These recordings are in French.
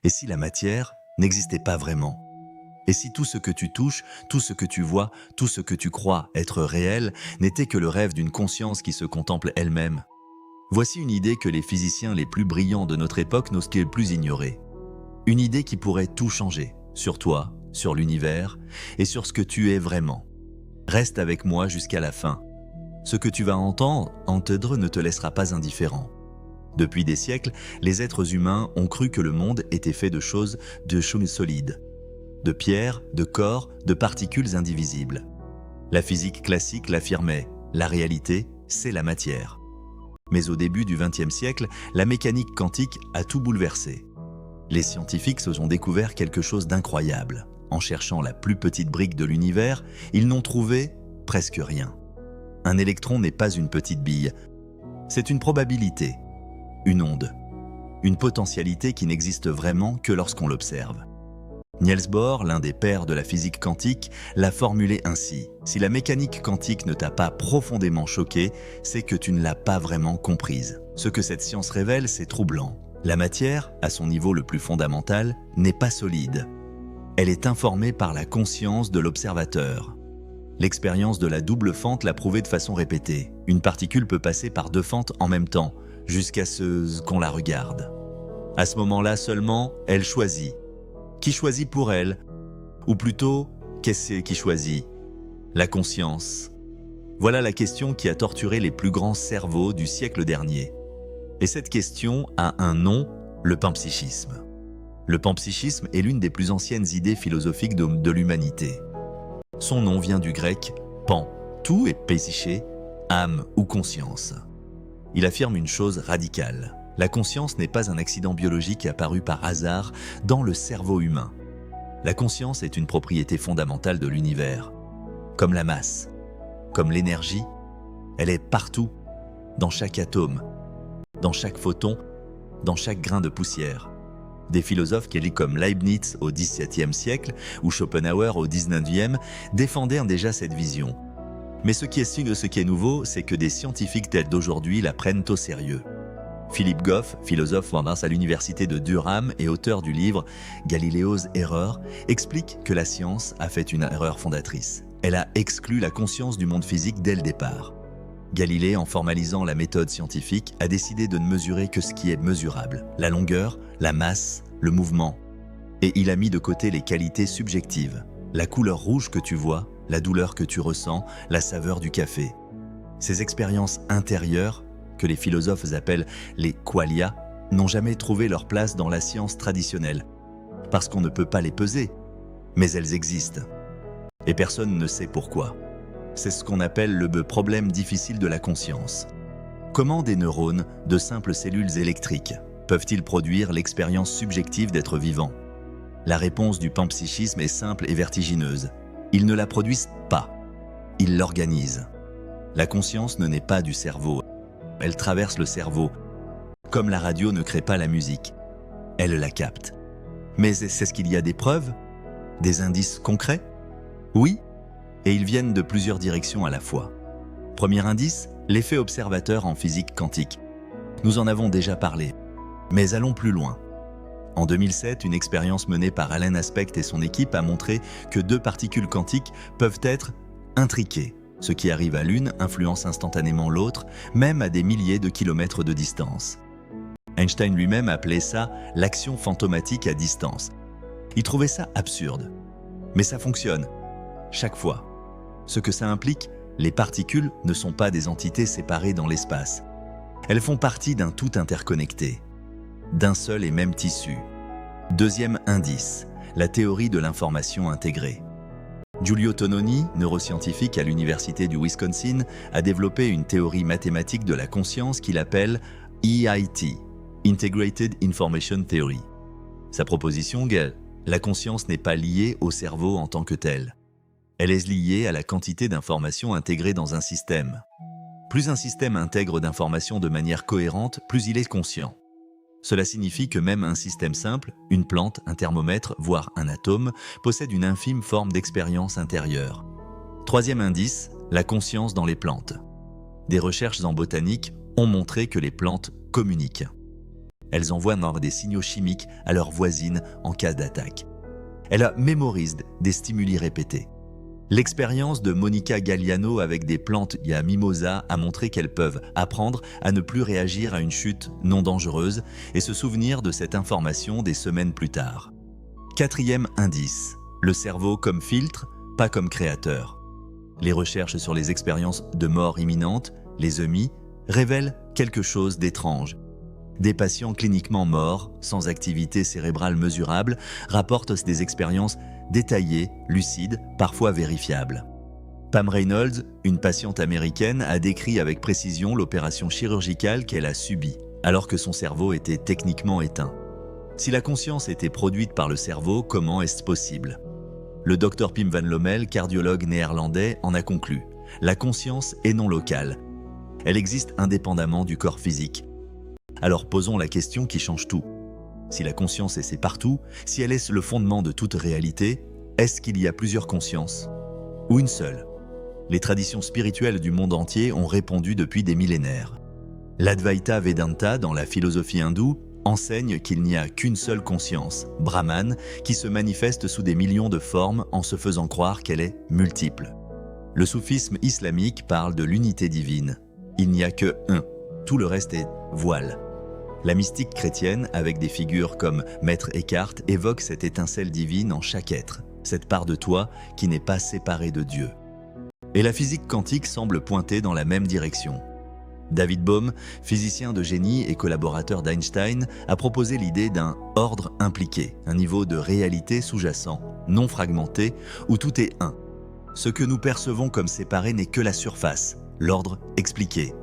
Et si la matière n'existait pas vraiment? Et si tout ce que tu touches, tout ce que tu vois, tout ce que tu crois être réel n'était que le rêve d'une conscience qui se contemple elle-même? Voici une idée que les physiciens les plus brillants de notre époque n'osent plus ignorer. Une idée qui pourrait tout changer, sur toi, sur l'univers et sur ce que tu es vraiment. Reste avec moi jusqu'à la fin. Ce que tu vas entendre ne te laissera pas indifférent. Depuis des siècles, les êtres humains ont cru que le monde était fait de choses solides, de pierres, de corps, de particules indivisibles. La physique classique l'affirmait, la réalité, c'est la matière. Mais au début du XXe siècle, la mécanique quantique a tout bouleversé. Les scientifiques se sont découvert quelque chose d'incroyable. En cherchant la plus petite brique de l'univers, ils n'ont trouvé presque rien. Un électron n'est pas une petite bille, c'est une probabilité, une onde, une potentialité qui n'existe vraiment que lorsqu'on l'observe. Niels Bohr, l'un des pères de la physique quantique, l'a formulé ainsi. Si la mécanique quantique ne t'a pas profondément choqué, c'est que tu ne l'as pas vraiment comprise. Ce que cette science révèle, c'est troublant. La matière, à son niveau le plus fondamental, n'est pas solide. Elle est informée par la conscience de l'observateur. L'expérience de la double fente l'a prouvé de façon répétée. Une particule peut passer par deux fentes en même temps, jusqu'à ce qu'on la regarde. À ce moment-là seulement, elle choisit. Qui choisit pour elle? Ou plutôt, qu'est-ce qui choisit? La conscience. Voilà la question qui a torturé les plus grands cerveaux du siècle dernier. Et cette question a un nom, le panpsychisme. Le panpsychisme est l'une des plus anciennes idées philosophiques de l'humanité. Son nom vient du grec pan, tout est psyché, âme ou conscience. Il affirme une chose radicale. La conscience n'est pas un accident biologique apparu par hasard dans le cerveau humain. La conscience est une propriété fondamentale de l'univers. Comme la masse, comme l'énergie, elle est partout, dans chaque atome, dans chaque photon, dans chaque grain de poussière. Des philosophes comme Leibniz au XVIIe siècle ou Schopenhauer au XIXe défendaient déjà cette vision. Mais ce qui est nouveau, c'est que des scientifiques tels d'aujourd'hui la prennent au sérieux. Philippe Goff, philosophe à l'université de Durham et auteur du livre Galiléo's Error, explique que la science a fait une erreur fondatrice. Elle a exclu la conscience du monde physique dès le départ. Galilée, en formalisant la méthode scientifique, a décidé de ne mesurer que ce qui est mesurable, la longueur, la masse, le mouvement. Et il a mis de côté les qualités subjectives, la couleur rouge que tu vois, la douleur que tu ressens, la saveur du café. Ces expériences intérieures, que les philosophes appellent les qualia, n'ont jamais trouvé leur place dans la science traditionnelle, parce qu'on ne peut pas les peser, mais elles existent. Et personne ne sait pourquoi. C'est ce qu'on appelle le problème difficile de la conscience. Comment des neurones, de simples cellules électriques, peuvent-ils produire l'expérience subjective d'être vivant? La réponse du panpsychisme est simple et vertigineuse. Ils ne la produisent pas, ils l'organisent. La conscience ne naît pas du cerveau, elle traverse le cerveau. Comme la radio ne crée pas la musique, elle la capte. Mais est-ce qu'il y a des preuves? Des indices concrets? Oui, et ils viennent de plusieurs directions à la fois. Premier indice, l'effet observateur en physique quantique. Nous en avons déjà parlé, mais allons plus loin. En 2007, une expérience menée par Alain Aspect et son équipe a montré que deux particules quantiques peuvent être intriquées. Ce qui arrive à l'une influence instantanément l'autre, même à des milliers de kilomètres de distance. Einstein lui-même appelait ça l'action fantomatique à distance. Il trouvait ça absurde. Mais ça fonctionne, chaque fois. Ce que ça implique, les particules ne sont pas des entités séparées dans l'espace. Elles font partie d'un tout interconnecté, d'un seul et même tissu. Deuxième indice, la théorie de l'information intégrée. Giulio Tononi, neuroscientifique à l'université du Wisconsin, a développé une théorie mathématique de la conscience qu'il appelle EIT, Integrated Information Theory. Sa proposition, la conscience n'est pas liée au cerveau en tant que tel. Elle est liée à la quantité d'informations intégrées dans un système. Plus un système intègre d'informations de manière cohérente, plus il est conscient. Cela signifie que même un système simple, une plante, un thermomètre, voire un atome, possède une infime forme d'expérience intérieure. Troisième indice, la conscience dans les plantes. Des recherches en botanique ont montré que les plantes communiquent. Elles envoient des signaux chimiques à leurs voisines en cas d'attaque. Elle mémorise des stimuli répétés. L'expérience de Monica Galliano avec des plantes mimosa a montré qu'elles peuvent apprendre à ne plus réagir à une chute non dangereuse et se souvenir de cette information des semaines plus tard. Quatrième indice, le cerveau comme filtre, pas comme créateur. Les recherches sur les expériences de mort imminente, les EMI, révèlent quelque chose d'étrange. Des patients cliniquement morts, sans activité cérébrale mesurable, rapportent des expériences détaillées, lucides, parfois vérifiables. Pam Reynolds, une patiente américaine, a décrit avec précision l'opération chirurgicale qu'elle a subie, alors que son cerveau était techniquement éteint. Si la conscience était produite par le cerveau, comment est-ce possible? Le Dr Pim van Lommel, cardiologue néerlandais, en a conclu. La conscience est non locale. Elle existe indépendamment du corps physique. Alors posons la question qui change tout. Si la conscience est partout, si elle est le fondement de toute réalité, est-ce qu'il y a plusieurs consciences? Ou une seule? Les traditions spirituelles du monde entier ont répondu depuis des millénaires. L'Advaita Vedanta, dans la philosophie hindoue, enseigne qu'il n'y a qu'une seule conscience, Brahman, qui se manifeste sous des millions de formes en se faisant croire qu'elle est multiple. Le soufisme islamique parle de l'unité divine. Il n'y a que un, tout le reste est voile. La mystique chrétienne, avec des figures comme Maître Eckhart, évoque cette étincelle divine en chaque être, cette part de toi qui n'est pas séparée de Dieu. Et la physique quantique semble pointer dans la même direction. David Bohm, physicien de génie et collaborateur d'Einstein, a proposé l'idée d'un ordre impliqué, un niveau de réalité sous-jacent, non fragmenté, où tout est un. Ce que nous percevons comme séparé n'est que la surface, l'ordre expliqué.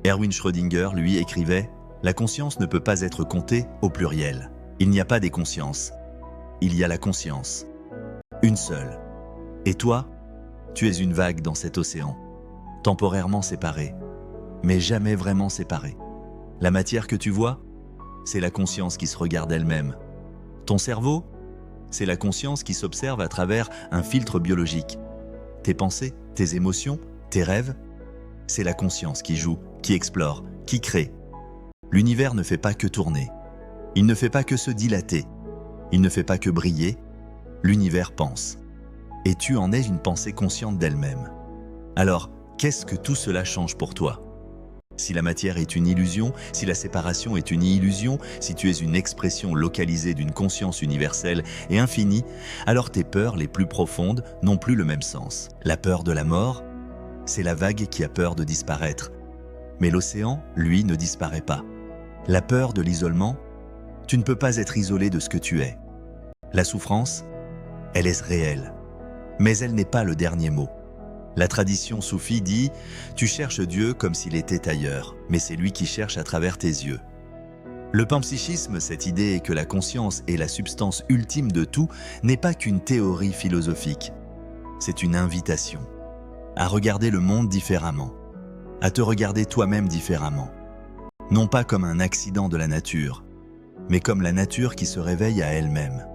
Erwin Schrödinger, lui, écrivait « La conscience ne peut pas être comptée au pluriel. Il n'y a pas des consciences. Il y a la conscience. Une seule. Et toi, tu es une vague dans cet océan, temporairement séparée, mais jamais vraiment séparée. La matière que tu vois, c'est la conscience qui se regarde elle-même. Ton cerveau, c'est la conscience qui s'observe à travers un filtre biologique. Tes pensées, tes émotions, tes rêves, c'est la conscience qui joue, qui explore, qui crée. L'univers ne fait pas que tourner. Il ne fait pas que se dilater. Il ne fait pas que briller. L'univers pense. Et tu en es une pensée consciente d'elle-même. Alors, qu'est-ce que tout cela change pour toi? Si la matière est une illusion, si la séparation est une illusion, si tu es une expression localisée d'une conscience universelle et infinie, alors tes peurs les plus profondes n'ont plus le même sens. La peur de la mort, c'est la vague qui a peur de disparaître. Mais l'océan, lui, ne disparaît pas. La peur de l'isolement, tu ne peux pas être isolé de ce que tu es. La souffrance, elle est réelle. Mais elle n'est pas le dernier mot. La tradition soufie dit « Tu cherches Dieu comme s'il était ailleurs, mais c'est lui qui cherche à travers tes yeux ». Le panpsychisme, cette idée que la conscience est la substance ultime de tout, n'est pas qu'une théorie philosophique. C'est une invitation à regarder le monde différemment, à te regarder toi-même différemment. Non pas comme un accident de la nature, mais comme la nature qui se réveille à elle-même.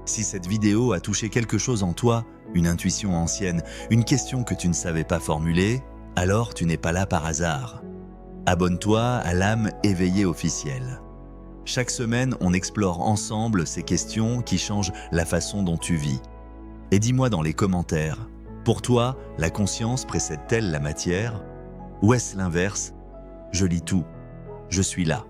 Si cette vidéo a touché quelque chose en toi, une intuition ancienne, une question que tu ne savais pas formuler, alors tu n'es pas là par hasard. Abonne-toi à l'âme éveillée officielle. Chaque semaine, on explore ensemble ces questions qui changent la façon dont tu vis. Et dis-moi dans les commentaires, pour toi, la conscience précède-t-elle la matière? Ou est-ce l'inverse? Je lis tout. Je suis là.